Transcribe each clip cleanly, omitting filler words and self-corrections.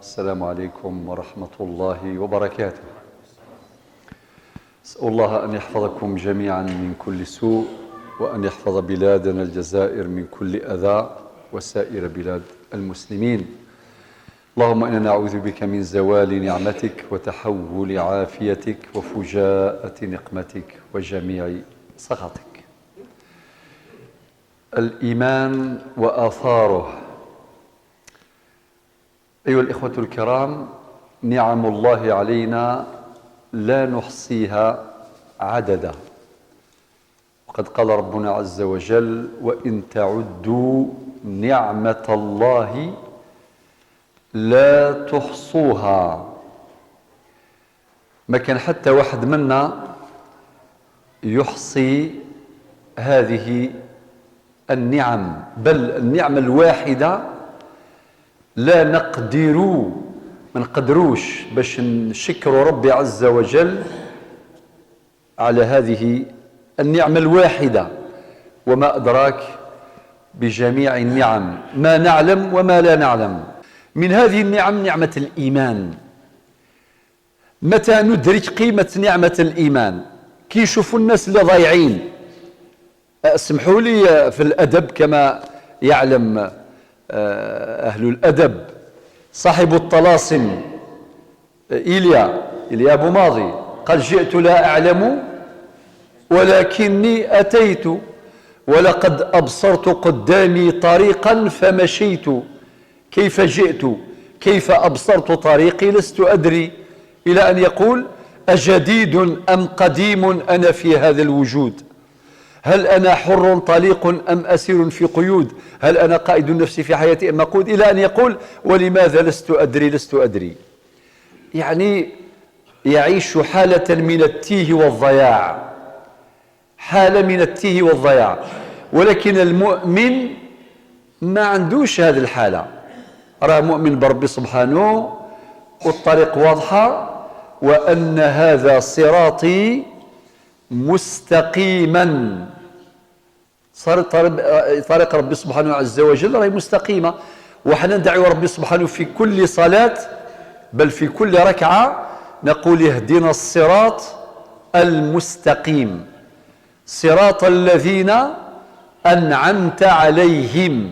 السلام عليكم ورحمة الله وبركاته. أسأل الله أن يحفظكم جميعا من كل سوء، وأن يحفظ بلادنا الجزائر من كل أذى، وسائر بلاد المسلمين. اللهم إنا نعوذ بك من زوال نعمتك وتحول عافيتك وفجاءة نقمتك وجميع سخطك. الإيمان وآثاره. أيها الإخوة الكرام، نعم الله علينا لا نحصيها عددا، وقد قال ربنا عز وجل: وإن تعدوا نعمة الله لا تحصوها. ما كان حتى واحد منا يحصي هذه النعم، بل النعمة الواحدة لا ما نقدروش باش نشكروا ربي عز وجل على هذه النعمة الواحدة، وما أدراك بجميع النعم، ما نعلم وما لا نعلم. من هذه النعم نعمة الإيمان. متى ندرك قيمة نعمة الإيمان؟ كي يشوفوا الناس اللي ضايعين. اسمحوا لي، في الأدب كما يعلم أهل الأدب صاحب الطلاسم إيليا أبو ماضي قال: جئت لا أعلم ولكني أتيت، ولقد أبصرت قدامي طريقا فمشيت، كيف جئت كيف أبصرت طريقي لست أدري، إلى أن يقول: أجديد أم قديم أنا في هذا الوجود؟ هل أنا حر طليق أم أسير في قيود؟ هل أنا قائد نفسي في حياتي أم مقود؟ إلى أن يقول: ولماذا لست أدري. يعني يعيش حالة من التيه والضياع، حالة من التيه والضياع. ولكن المؤمن ما عندوش هذه الحالة، راه مؤمن بربي سبحانه والطريق واضحة، وأن هذا صراطي مستقيما. طريق ربي سبحانه عز وجل راهي مستقيمة، وحنا ندعو ربي سبحانه في كل صلاة، بل في كل ركعة نقول: اهدنا الصراط المستقيم صراط الذين أنعمت عليهم.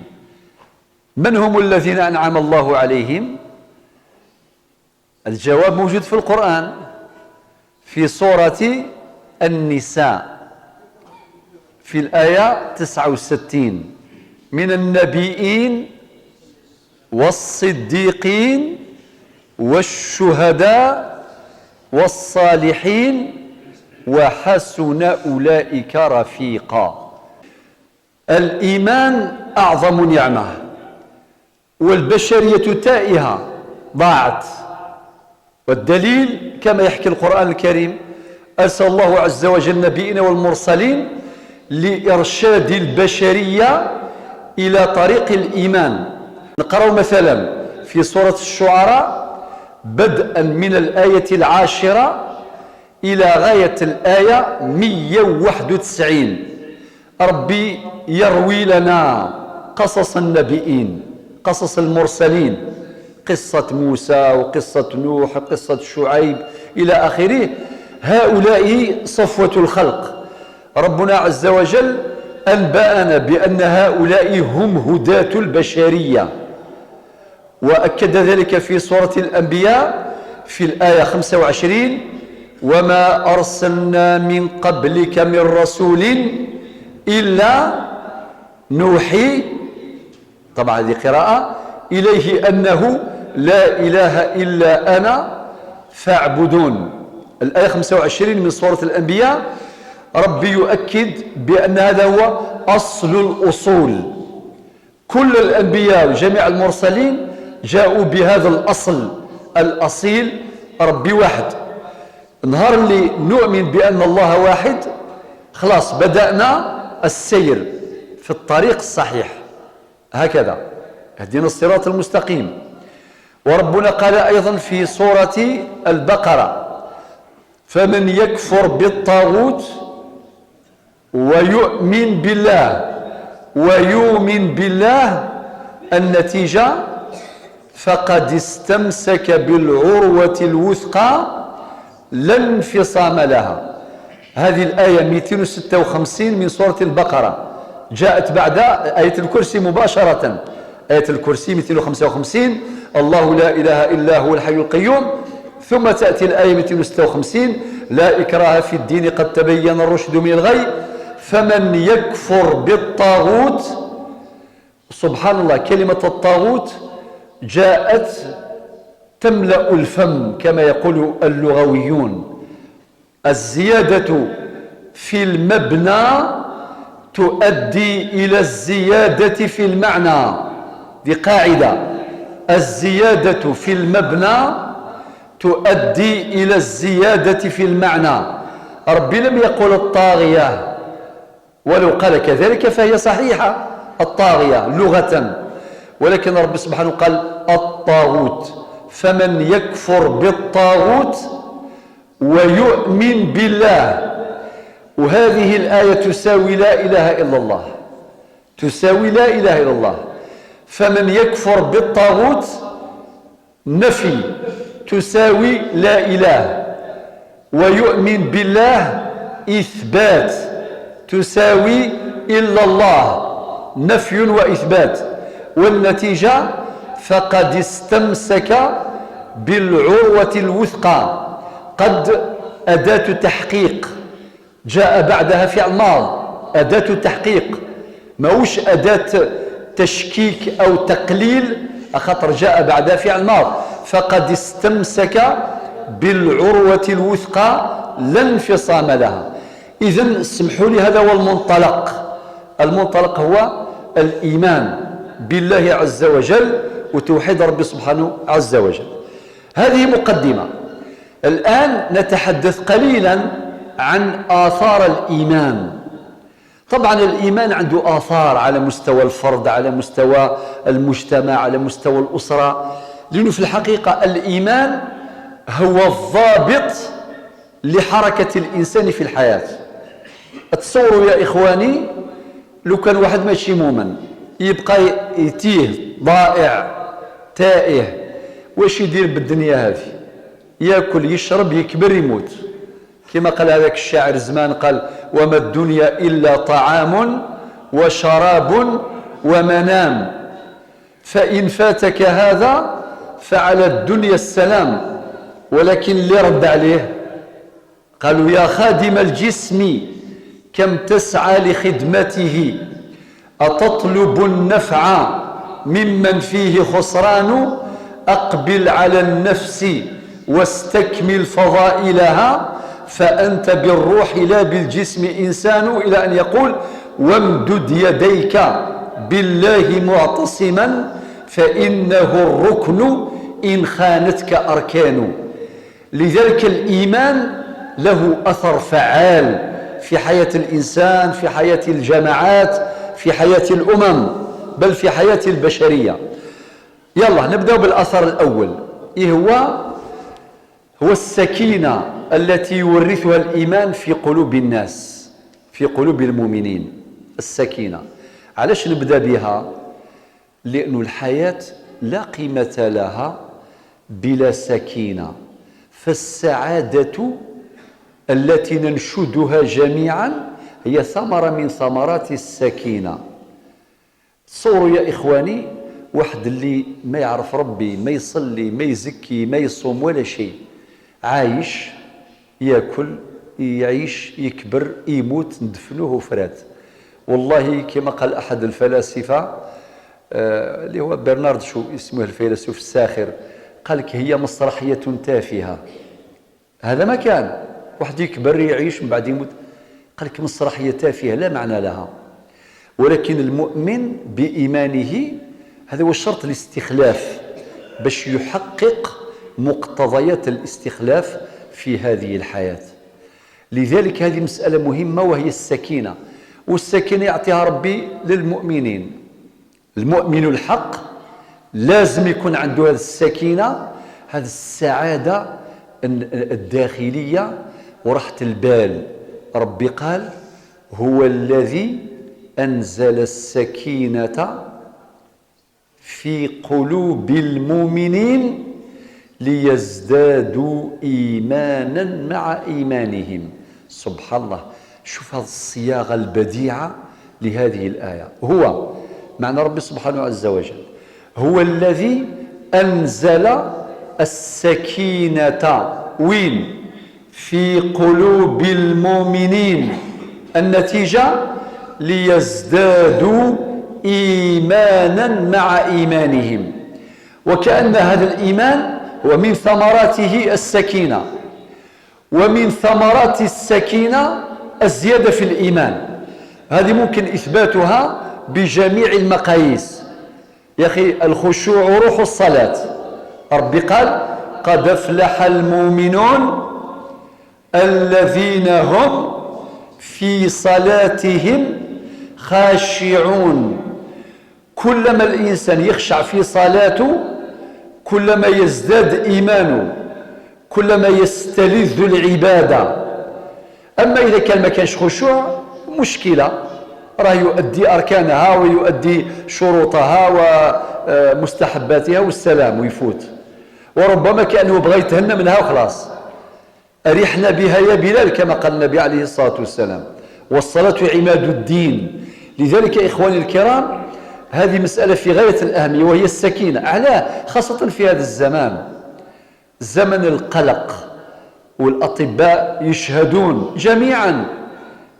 من هم الذين أنعم الله عليهم؟ الجواب موجود في القرآن في سورة النساء في الآية 69: من النبيين والصديقين والشهداء والصالحين وحسن أولئك رفيقا. الإيمان أعظم نعمة، والبشرية تائهة ضاعت، والدليل كما يحكي القرآن الكريم: أرسل الله عز وجل نبينا والمرسلين لإرشاد البشرية إلى طريق الإيمان. نقرأ مثلا في سورة الشعراء بدءا من الآية 10 إلى غاية الآية 191. ربي يروي لنا قصص النبيين، قصص المرسلين، قصة موسى وقصة نوح وقصة شعيب إلى آخره. هؤلاء صفوة الخلق. ربنا عز وجل أنبأنا بأن هؤلاء هم هداة البشرية، وأكد ذلك في سورة الأنبياء في الآية 25: وما أرسلنا من قبلك من رسول إلا نوحي، طبعا هذه قراءة، إليه أنه لا إله إلا أنا فاعبدون. الآية 25 من سورة الأنبياء. ربي يؤكد بأن هذا هو أصل الأصول. كل الأنبياء وجميع المرسلين جاءوا بهذا الأصل الأصيل: ربي واحد. النهار اللي نؤمن بأن الله واحد، خلاص بدأنا السير في الطريق الصحيح. هكذا اهدنا الصراط المستقيم. وربنا قال أيضا في سورة البقرة: فمن يكفر بالطاغوت ويؤمن بالله النتيجة فقد استمسك بالعروة الوثقى لا انفصام لها. هذه الآية 256 من سورة البقرة جاءت بعد آية الكرسي مباشرة. آية الكرسي 255 الله لا إله إلا هو الحي القيوم، ثم تأتي الآية 256 لا إكراه في الدين قد تبين الرشد من الغي فمن يكفر بالطاغوت. سبحان الله، كلمة الطاغوت جاءت تملأ الفم كما يقول اللغويون. الزيادة في المبنى تؤدي إلى الزيادة في المعنى، دي قاعدة. الزيادة في المبنى تؤدي إلى الزيادة في المعنى. ربي لم يقل الطاغية، ولو قال كذلك فهي صحيحة الطاغية لغة، ولكن ربي سبحانه قال الطاغوت. فمن يكفر بالطاغوت ويؤمن بالله، وهذه الآية تساوي لا إله إلا الله، تساوي لا إله إلا الله. فمن يكفر بالطاغوت نفي تساوي لا إله، ويؤمن بالله إثبات تساوي إلا الله، نفي وإثبات. والنتيجة فقد استمسك بالعروة الوثقى. قد أداة تحقيق جاء بعدها فعل ماض، أداة تحقيق، ماهوش أداة تشكيك أو تقليل، أخطر جاء بعدها فعل ماض. فقد استمسك بالعروة الوثقى لا انفصام لها. إذن اسمحوا لي، هذا هو المنطلق. المنطلق هو الإيمان بالله عز وجل وتوحيد ربي سبحانه عز وجل. هذه مقدمة. الآن نتحدث قليلا عن آثار الإيمان. طبعا الإيمان عنده آثار على مستوى الفرد، على مستوى المجتمع، على مستوى الأسرة، لأنه في الحقيقة الإيمان هو الضابط لحركة الإنسان في الحياة. تصوروا يا إخواني، لو كان واحد ماشي مؤمن يبقى يتيه ضائع تائه، واش يدير بالدنيا هذه؟ ياكل يشرب يكبر يموت، كما قال هذاك الشاعر زمان، قال وما الدنيا إلا طعام وشراب ومنام، فإن فاتك هذا فعلى الدنيا السلام. ولكن اللي رد عليه قالوا يا خادم الجسم كم تسعى لخدمته، أتطلب النفع ممن فيه خسران، أقبل على النفس واستكمل فضائلها، فأنت بالروح لا بالجسم إنسان، إلى أن يقول وامدد يديك بالله معتصما فإنه الركن إن خانتك أركان. لذلك الإيمان له أثر فعال في حياة الإنسان، في حياة الجماعات، في حياة الأمم، بل في حياة البشرية. يلا نبدأ بالأثر الأول. إيه هو السكينة التي يورثها الإيمان في قلوب الناس، في قلوب المؤمنين. السكينة علاش نبدأ بها؟ لأن الحياة لا قيمة لها بلا سكينة. فالسعادة التي ننشدها جميعا هي ثمرة من ثمرات السكينة. تصوروا يا إخواني، واحد اللي ما يعرف ربي، ما يصلي، ما يزكي، ما يصوم ولا شيء، عايش ياكل يعيش يكبر يموت ندفنوه فرات. والله كما قال أحد الفلاسفة اللي هو برنارد شو اسمه الفيلسوف الساخر، قال لك هي مسرحية تافهة. هذا ما كان واحد يكبر يعيش من بعد يموت، قال لك مسرحية تافهة لا معنى لها. ولكن المؤمن بإيمانه هذا هو الشرط الاستخلاف، باش يحقق مقتضيات الاستخلاف في هذه الحياة. لذلك هذه مسألة مهمة وهي السكينة. والسكينة يعطيها ربي للمؤمنين. المؤمن الحق لازم يكون عنده هذه السكينة، هذه السعادة الداخلية وراحة البال. ربي قال هو الذي أنزل السكينة في قلوب المؤمنين ليزدادوا إيمانا مع إيمانهم. سبحان الله، شوف هذه الصياغة البديعة لهذه الآية. هو معنى ربي سبحانه عز وجل هو الذي أنزل السكينة وين؟ في قلوب المؤمنين. النتيجة ليزدادوا إيمانا مع إيمانهم. وكأن هذا الإيمان هو من ثمراته السكينة، ومن ثمرات السكينة الزيادة في الإيمان. هذه ممكن إثباتها بجميع المقاييس. يا أخي الخشوع روح الصلاة. ربي قال قد أفلح المؤمنون الذين هم في صلاتهم خاشعون. كلما الإنسان يخشع في صلاته كلما يزداد إيمانه، كلما يستلذ العبادة. أما إذا كان ما كانش خشوع مشكلة، راه يؤدي أركانها ويؤدي شروطها ومستحباتها والسلام ويفوت، وربما كأنه بغى يتهنى منها وخلاص. أرحنا بها يا بلال كما قال النبي عليه الصلاة والسلام، والصلاة عماد الدين. لذلك يا إخواني الكرام هذه مسألة في غاية الأهمية، وهي السكينة. أعلاه خاصة في هذا الزمان، زمن القلق، والأطباء يشهدون جميعا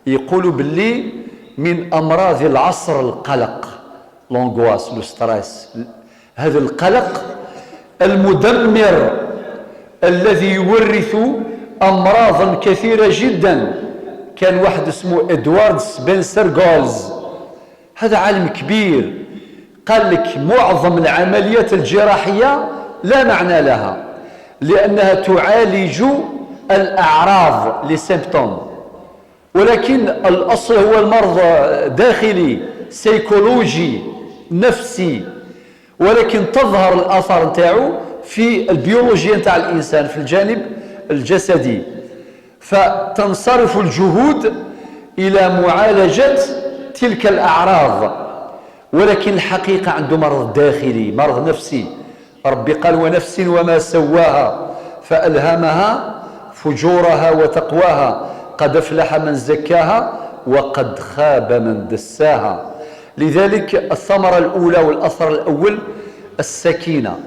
يقولوا باللي من أمراض العصر القلق، لونغواس، الستريس. هذا القلق المدمر الذي يورث أمراضا كثيرة جدا. كان واحد اسمه إدوارد سبنسر جولز، هذا عالم كبير، قال لك معظم العمليات الجراحية لا معنى لها، لأنها تعالج الأعراض لسيمبتوم، ولكن الأصل هو المرض داخلي سيكولوجي نفسي، ولكن تظهر الآثار نتاعو في البيولوجيا نتاع الإنسان في الجانب الجسدي. فتنصرف الجهود إلى معالجة تلك الأعراض، ولكن الحقيقة عنده مرض داخلي، مرض نفسي. ربي قال ونفس وما سواها فألهمها فجورها وتقواها قد أفلح من زكاها وقد خاب من دساها. لذلك الثمرة الأولى والأثر الأول السكينة.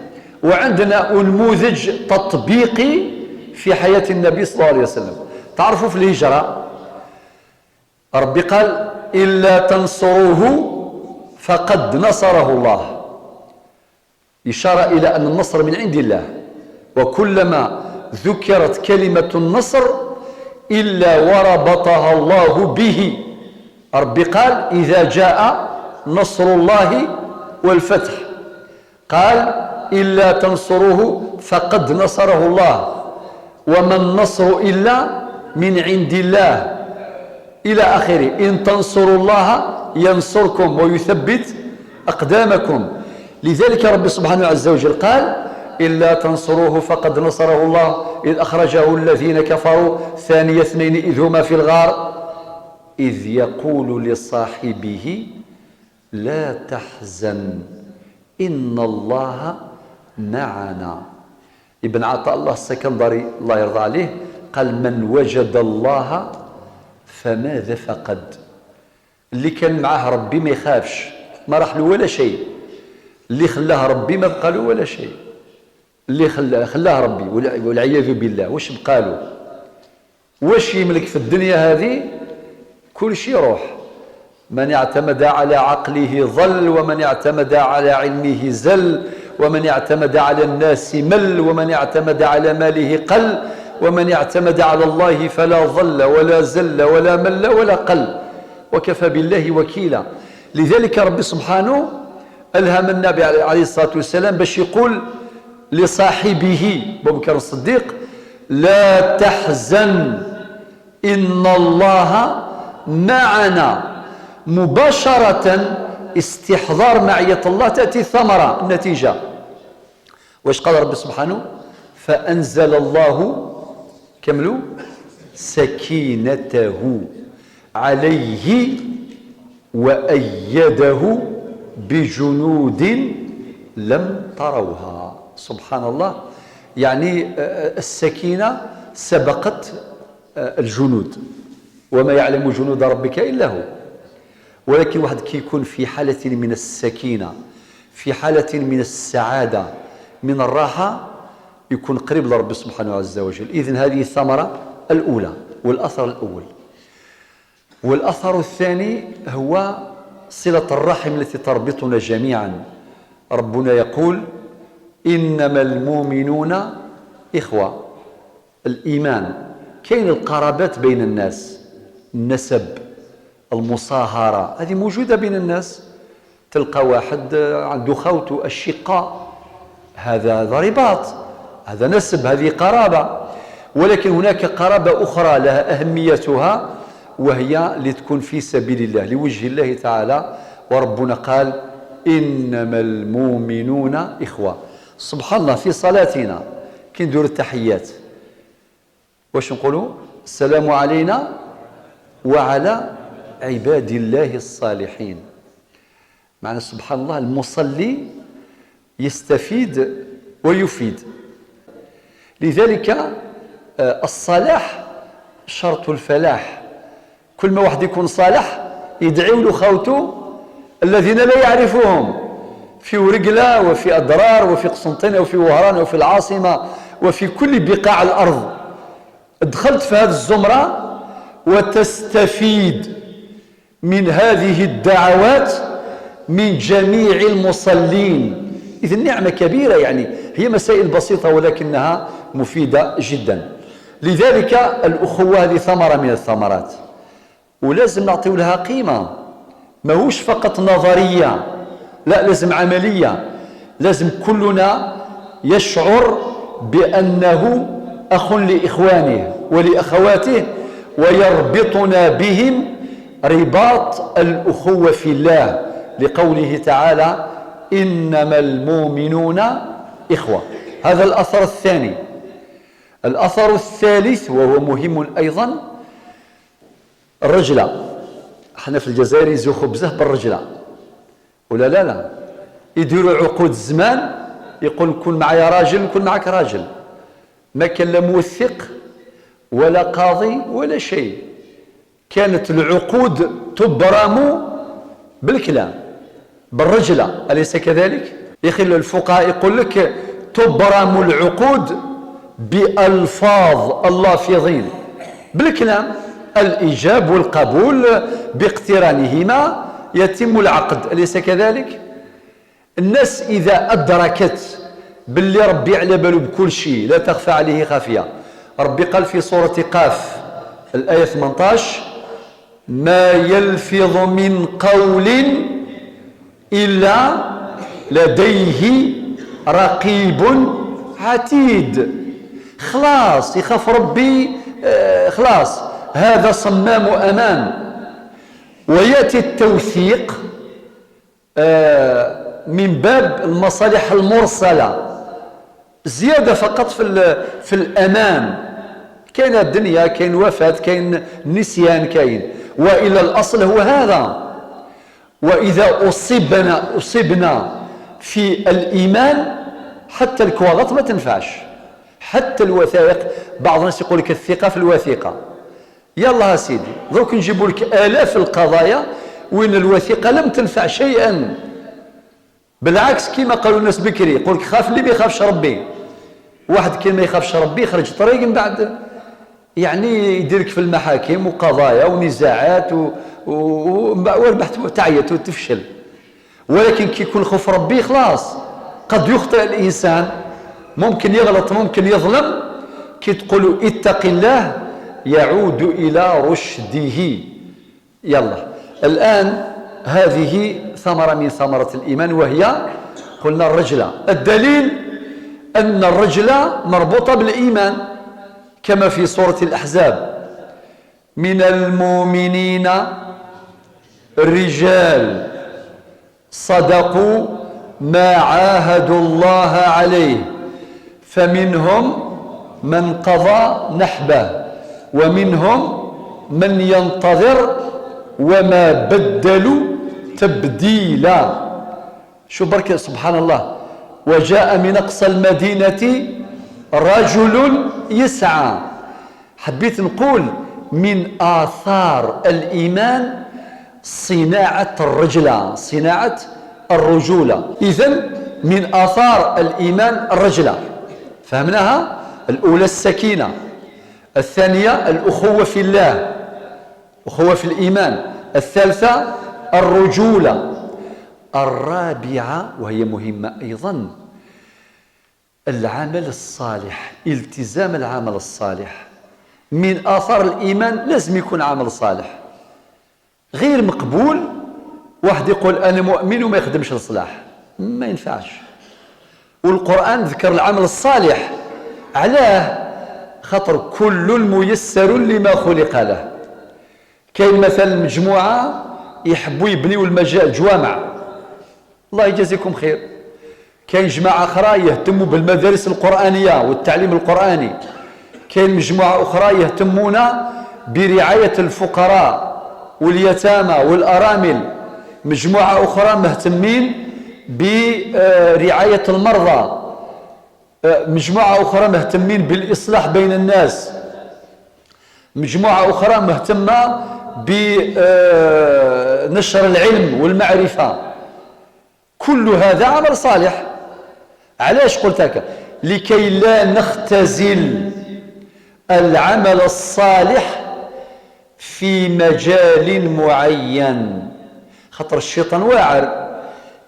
وعندنا نموذج تطبيقي في حياة النبي صلى الله عليه وسلم. تعرفوا في الهجرة ربي قال إلا تنصروه فقد نصره الله، إشارة إلى أن النصر من عند الله. وكلما ذكرت كلمة النصر إلا وربطها الله به. ربي قال إذا جاء نصر الله والفتح، قال إلا تنصروه فقد نصره الله، وما النصر إلا من عند الله إلى آخره. إن تنصروا الله ينصركم ويثبت أقدامكم. لذلك رب سبحانه عز وجل قال إلا تنصروه فقد نصره الله إذ أخرجه الذين كفروا ثاني اثنين إذ هما في الغار إذ يقول لصاحبه لا تحزن إن الله معنا. ابن عطاء الله السكندري الله يرضى عليه قال من وجد الله فماذا فقد. اللي كان معاه ربي ما يخافش، ما راح له ولا شيء. اللي خلاه ربي ما بقى له ولا شيء. اللي خلاه ربي والعياذ بالله واش بقى له؟ واش يملك في الدنيا هذه؟ كل شيء روح. من اعتمد على عقله ضل، ومن اعتمد على علمه زل، ومن اعتمد على الناس مل، ومن اعتمد على ماله قل، ومن اعتمد على الله فلا ضل ولا زل ولا مل ولا قل، وكفى بالله وكيلا. لذلك رب سبحانه ألهم النبي عليه الصلاة والسلام باش يقول لصاحبه أبو بكر الصديق لا تحزن إن الله معنا. مباشرة استحضار معية الله تأتي الثمرة النتيجة. واش قال رب سبحانه فأنزل الله كملوا سكينته عليه وأيده بجنود لم تروها. سبحان الله، يعني السكينة سبقت الجنود، وما يعلم جنود ربك إلا هو. ولكن واحد كيكون في حالة من السكينة، في حالة من السعادة، من الراحة، يكون قريب لرب سبحانه عز وجل. إذن هذه الثمرة الأولى والأثر الأول. والأثر الثاني هو صلة الرحم التي تربطنا جميعا. ربنا يقول: إنما المؤمنون إخوة. الإيمان كاين القرابات بين الناس، النسب، المصاهرة، هذه موجودة بين الناس. تلقى واحد عنده خوت الشقاء، هذا رباط، هذا نسب، هذه قرابة. ولكن هناك قرابة أخرى لها أهميتها، وهي لتكون في سبيل الله لوجه الله تعالى. وربنا قال: إنما المؤمنون إخوة. سبحان الله، في صلاتنا كي نديروا التحيات واش نقولوا؟ السلام علينا وعلى عباد الله الصالحين. معنى سبحان الله، المصلي يستفيد ويفيد. لذلك الصلاح شرط الفلاح. كل ما واحد يكون صالح يدعو له خوته الذين لا يعرفهم في ورقلة وفي أضرار وفي قسنطينة وفي وهران وفي العاصمة وفي كل بقاع الأرض. دخلت في هذه الزمرة وتستفيد من هذه الدعوات من جميع المصلين. إذن نعمة كبيرة، يعني هي مسائل بسيطة ولكنها مفيدة جدا. لذلك الأخوة هذه ثمرة من الثمرات، ولازم نعطي لها قيمة. ما هوش فقط نظرية، لا، لازم عملية. لازم كلنا يشعر بأنه أخ لإخوانه ولأخواته، ويربطنا بهم رباط الأخوة في الله، لقوله تعالى: إنما المؤمنون إخوة. هذا الأثر الثاني. الأثر الثالث وهو مهم أيضا، الرجلة. احنا في الجزائر يزوخوا بزاف بالرجلة، ولا لا يديروا عقود الزمان، يقول كون معايا راجل نكون معك راجل. ما كان لا موثق ولا قاضي ولا شيء، كانت العقود تبرم بالكلام، بالرجلة، أليس كذلك؟ يا أخي الفقهاء يقول لك تبرم العقود بألفاظ اللافظين، بالكلام، الإيجاب والقبول باقترانهما يتم العقد، أليس كذلك؟ الناس إذا أدركت باللي ربي على باله بكل شيء، لا تخفى عليه خافية. ربي قال في سورة قاف الآية 18: ما يلفظ من قول إلا لديه رقيب عتيد. خلاص يخاف ربي، خلاص هذا صمام أمان. ويأتي التوثيق من باب المصالح المرسلة، زيادة فقط في الأمان. كاين الدنيا، كاين وفاة، كاين نسيان، كاين، وإلى الأصل هو هذا. وإذا أصبنا في الإيمان حتى الكواغط ما تنفعش، حتى الوثائق. بعض الناس يقول لك الثقة في الوثيقة. يلا سيدي، دروك نجيبوا لك آلاف القضايا وين الوثيقة لم تنفع شيئا. بالعكس، كما قالوا الناس بكري، يقول لك خاف اللي ما يخافش ربي. واحد كي ما يخافش ربي يخرج طريق من بعد، يعني يديرك في المحاكم وقضايا ونزاعات وربحت تعيط وتفشل. ولكن كي يكون خوف ربي خلاص. قد يخطئ الإنسان، ممكن يغلط، ممكن يظلم، كي تقولوا اتق الله يعود إلى رشده. يلا الآن هذه ثمرة من ثمرة الإيمان، وهي قلنا الرجلة. الدليل أن الرجلة مربوطة بالإيمان، كما في سورة الأحزاب: من المؤمنين رجال صدقوا ما عاهدوا الله عليه فمنهم من قضى نحبه ومنهم من ينتظر وما بدلوا تبديلا. شو بركة، سبحان الله. وجاء من أقصى المدينة رجل يسعى. حبيت نقول من آثار الإيمان صناعة الرجلة، صناعة الرجولة. إذن من آثار الإيمان الرجلة، فهمناها؟ الأولى السكينة، الثانية الأخوة في الله، أخوة في الإيمان، الثالثة الرجولة، الرابعة وهي مهمة أيضا العمل الصالح، التزام العمل الصالح. من آثار الإيمان لازم يكون عمل صالح، غير مقبول واحد يقول أنا مؤمن وما يخدمش الصلاح، ما ينفعش. والقرآن ذكر العمل الصالح، علاه؟ خاطر كل ميسر لما خلق له. كاين مثلا مجموعة يحبوا يبنيوا المجال جوامع، الله يجازيكم خير. كاين جماعة أخرى يهتموا بالمدارس القرآنية والتعليم القرآني. كاين مجموعة أخرى يهتمون برعاية الفقراء واليتامى والأرامل. مجموعة أخرى مهتمين برعاية المرضى. مجموعة أخرى مهتمين بالإصلاح بين الناس. مجموعة أخرى مهتمة بنشر العلم والمعرفة. كل هذا عمل صالح. علاش قلت هكا؟ لكي لا نختزل العمل الصالح في مجال معين. خاطر الشيطان واعر،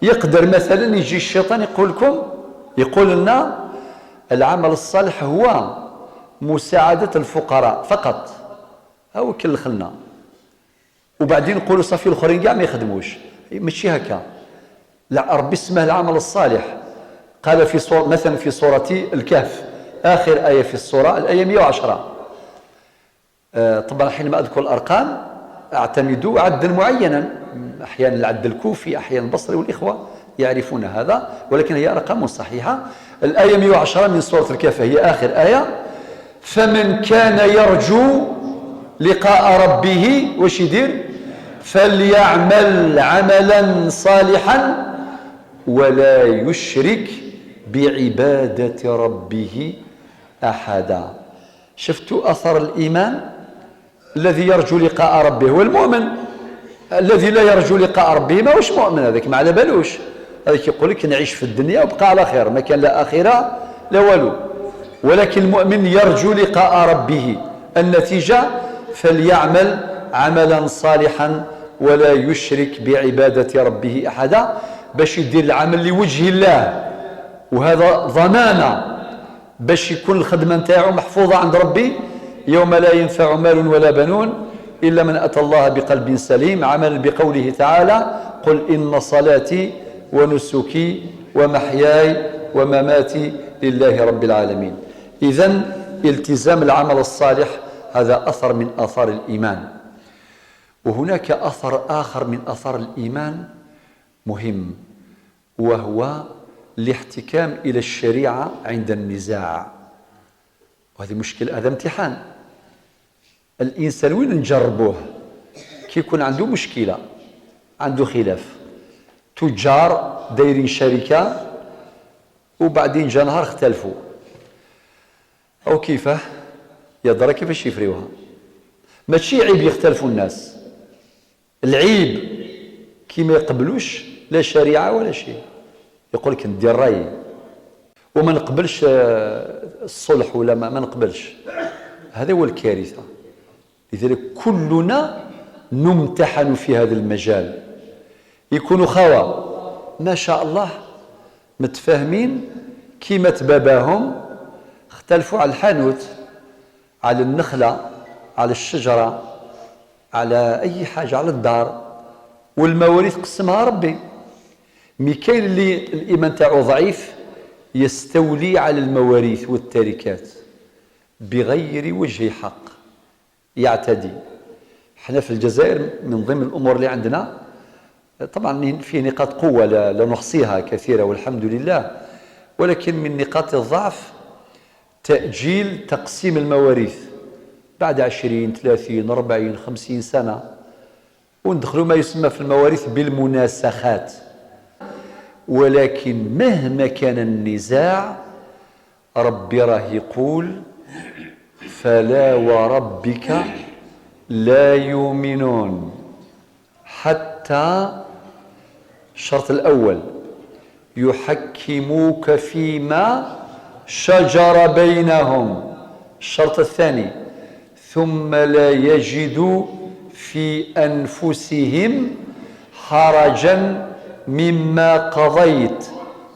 يقدر مثلا يجي الشيطان يقول لنا العمل الصالح هو مساعدة الفقراء فقط، هو كل خلنا، وبعدين نقولوا صافي الاخرين كاع ما يخدموش. ماشي هكا، لا، ربي اسمه العمل الصالح. قال في مثلا في سورة الكهف آخر آية في السورة، الآية 110. طبعا حينما أذكر الأرقام أعتمد عدا معينا، أحيانا العد الكوفي، أحيانا البصري، والإخوة يعرفون هذا، ولكن هي أرقام صحيحة. الآية 110 من سورة الكهف هي آخر آية. فمن كان يرجو لقاء ربه واش يدير؟ فليعمل عملا صالحا ولا يشرك بعبادة ربه أحدا. شفتوا أثر الإيمان؟ الذي يرجو لقاء ربه هو المؤمن. الذي لا يرجو لقاء ربه ما هوش مؤمن، هذاك ما على بالوش، هذاك يقول لك نعيش في الدنيا وبقى على خير، ما كان لا آخرة لا والو. ولكن المؤمن يرجو لقاء ربه. النتيجة فليعمل عملا صالحا ولا يشرك بعبادة ربه أحدا، باش يدير العمل لوجه الله، وهذا ضمانة باش يكون الخدمة نتاعو محفوظة عند ربي. يوم لا ينفع مال ولا بنون إلا من أتى الله بقلب سليم. عمل بقوله تعالى قل إن صلاتي ونسكي ومحياي ومماتي لله رب العالمين. إذن التزام العمل الصالح هذا أثر من آثار الإيمان. وهناك أثر آخر من آثار الإيمان مهم، وهو الاحتكام إلى الشريعة عند النزاع. وهذه مشكلة، هذا امتحان. الإنسان وين نجربوه؟ كي يكون عنده مشكلة، عنده خلاف، تجار دايرين شركة وبعدين جا نهار اختلفوا، أو كيفاه يدرى كيفاش يفريوها. ماشي عيب يختلفوا الناس، العيب كي ما يقبلوش لا شريعة ولا شيء، يقول لك ندير رأيي وما نقبلش الصلح ولا ما نقبلش. هذا هو الكارثة. لذلك كلنا نمتحن في هذا المجال. يكونوا خوا ما شاء الله متفاهمين كيما تباباهم، اختلفوا على الحانوت، على النخلة، على الشجرة، على أي حاجة، على الدار، والمواريث قسمها ربي. مي كاين اللي الإيمان تاعو ضعيف يستولي على المواريث والتركات بغير وجه حق، يعتدي. احنا في الجزائر من ضمن الأمور اللي عندنا، طبعا فيه نقاط قوة لا نحصيها كثيرة والحمد لله، ولكن من نقاط الضعف تأجيل تقسيم المواريث بعد 20 30 40 50 سنة، وندخلوا ما يسمى في المواريث بالمناسخات. ولكن مهما كان النزاع ربي راه يقول فلا وربك لا يؤمنون حتى الشرط الأول يحكموك فيما شجر بينهم. الشرط الثاني ثم لا يجدوا في أنفسهم حرجا مما قضيت.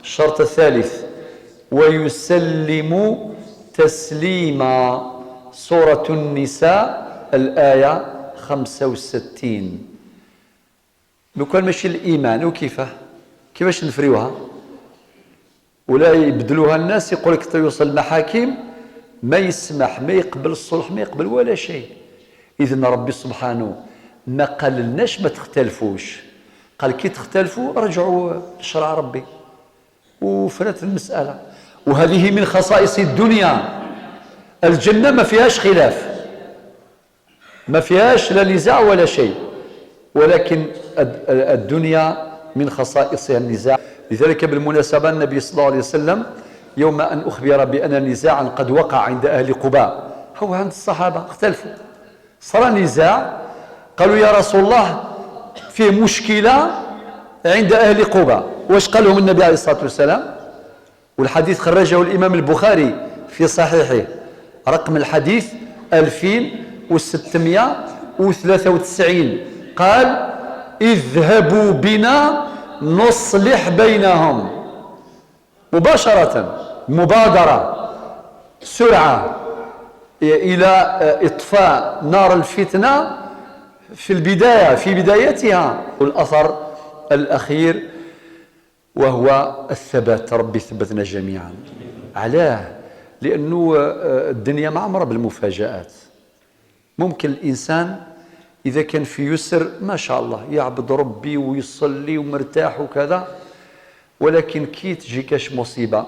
الشرط الثالث ويسلموا تسليما. سورة النساء الآية 65. لو كان ماشي الإيمان كيفاش نفريوها ولا يبدلوها الناس؟ يقول لك يوصل المحاكم ما يسمح، ما يقبل الصلح، ما يقبل ولا شيء. إذن ربي سبحانه ما قال لناش ما تختلفوش، قال كي تختلفوا رجعوا لشرع ربي وفرت المسألة. وهذه من خصائص الدنيا. الجنة ما فيهاش خلاف، ما فيهاش لا نزاع ولا شيء، ولكن الدنيا من خصائصها النزاع. لذلك بالمناسبة النبي صلى الله عليه وسلم يوم أن أخبر بأن نزاعا قد وقع عند أهل قباء، هو عند الصحابة اختلفوا، صار نزاع، قالوا يا رسول الله فيه مشكلة عند أهل قباء. واش قال لهم النبي عليه الصلاة والسلام؟ والحديث خرجه الإمام البخاري في صحيحه رقم الحديث 2693. قال اذهبوا بنا نصلح بينهم. مباشرة، مبادرة، سرعة إلى إطفاء نار الفتنة في البداية، في بدايتها. والأثر الأخير وهو الثبات. ربي ثبتنا جميعا. علاه؟ لأنه الدنيا معمرة بالمفاجآت. ممكن الإنسان إذا كان في يسر ما شاء الله يعبد ربي ويصلي ومرتاح وكذا، ولكن كي تجي كاش مصيبة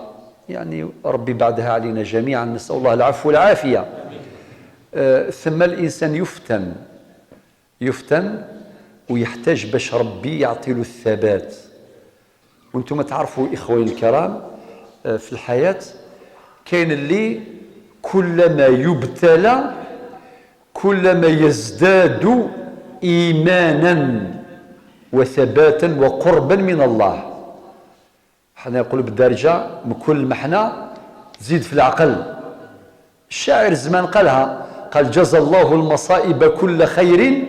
يعني ربي بعدها علينا جميعا، نسأل الله العفو والعافية. ثم الإنسان يفتن ويحتاج باش ربي يعطي له الثبات. وانتم تعرفوا إخواني الكرام في الحياة كاين اللي كلما يبتلى كلما يزداد إيمانا وثباتا وقربا من الله. حنا يقول بالدارجة من كل محنة تزيد في العقل. الشاعر زمان قالها، قال جزى الله المصائب كل خير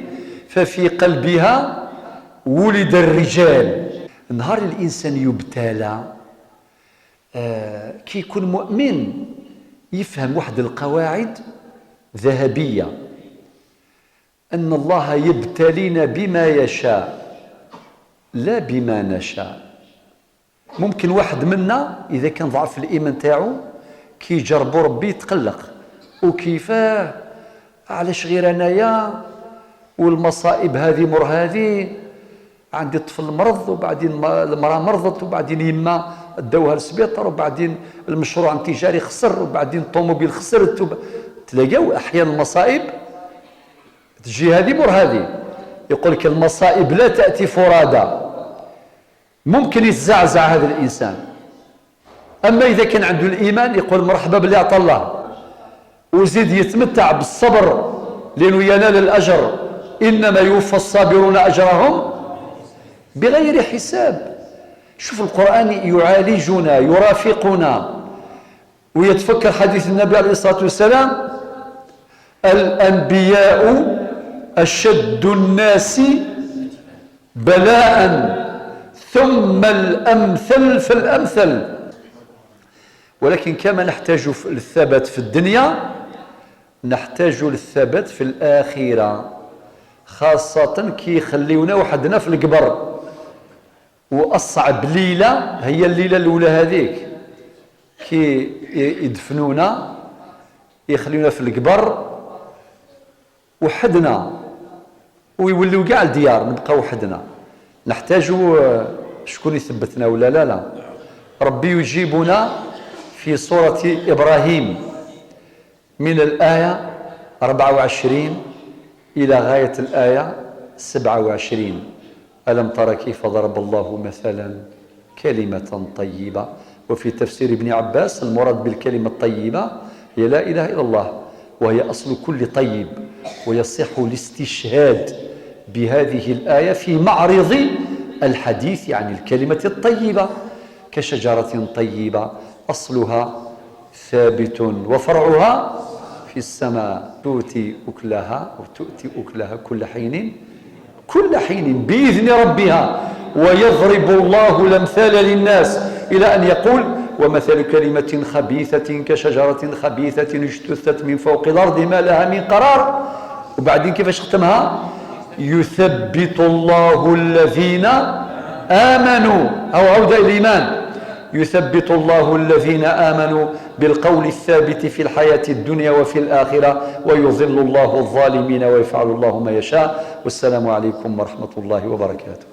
ففي قلبها ولد الرجال. نهار الإنسان يبتلى كي يكون مؤمن يفهم واحد القواعد ذهبية، أن الله يبتلينا بما يشاء لا بما نشاء. ممكن واحد منا إذا كان ضعف الإيمان تاعو كي يجربوا ربي يتقلق، وكيفاه علاش غير أنايا والمصائب هذه مر هذه، عندي طفل مرض وبعدين المرأة مرضت وبعدين يما داوها للسبيطار وبعدين المشروع التجاري خسر وبعدين الطوموبيل خسرت تلاقاو أحيانا المصائب تجي هذه مر هذه. يقول لك المصائب لا تأتي فرادى. ممكن يتزعزع هذا الإنسان، أما إذا كان عنده الإيمان يقول مرحبا باللي أعطى الله، وزيد يتمتع بالصبر لأنه ينال الأجر. إنما يوفى الصابرون أجرهم بغير حساب. شوف القرآن يعالجنا يرافقنا ويتفكر حديث النبي عليه الصلاة والسلام: الأنبياء أشد الناس بلاء ثم الأمثل فالأمثل. ولكن كما نحتاج للثبات في الدنيا نحتاج للثبات في الآخرة، خاصة كي يخليونا وحدنا في القبر. وأصعب ليلة هي الليلة الأولى هذيك، كي يدفنونا يخليونا في القبر وحدنا ويوليو كاع الديار نبقى وحدنا. نحتاج شكون يثبتنا ولا لا؟ ربي يجيبنا في سورة إبراهيم من الآية 24 إلى غاية الآية 27: ألم تر كيف ضرب الله مثلا كلمة طيبة. وفي تفسير ابن عباس المراد بالكلمة الطيبة هي لا إله إلا الله، وهي أصل كل طيب، ويصح الاستشهاد بهذه الآية في معرض الحديث عن الكلمة الطيبة، كشجرة طيبة أصلها ثابت وفرعها في السماء تؤتي أكلها كل حين بإذن ربها، ويضرب الله الأمثال للناس إلى أن يقول ومثل كلمة خبيثة كشجرة خبيثة اجتثت من فوق الأرض ما لها من قرار. وبعدين كيفاش ختمها؟ يثبت الله الذين آمنوا، أو عودة الإيمان، يثبت الله الذين آمنوا بالقول الثابت في الحياة الدنيا وفي الآخرة، ويضل الله الظالمين ويفعل الله ما يشاء. والسلام عليكم ورحمة الله وبركاته.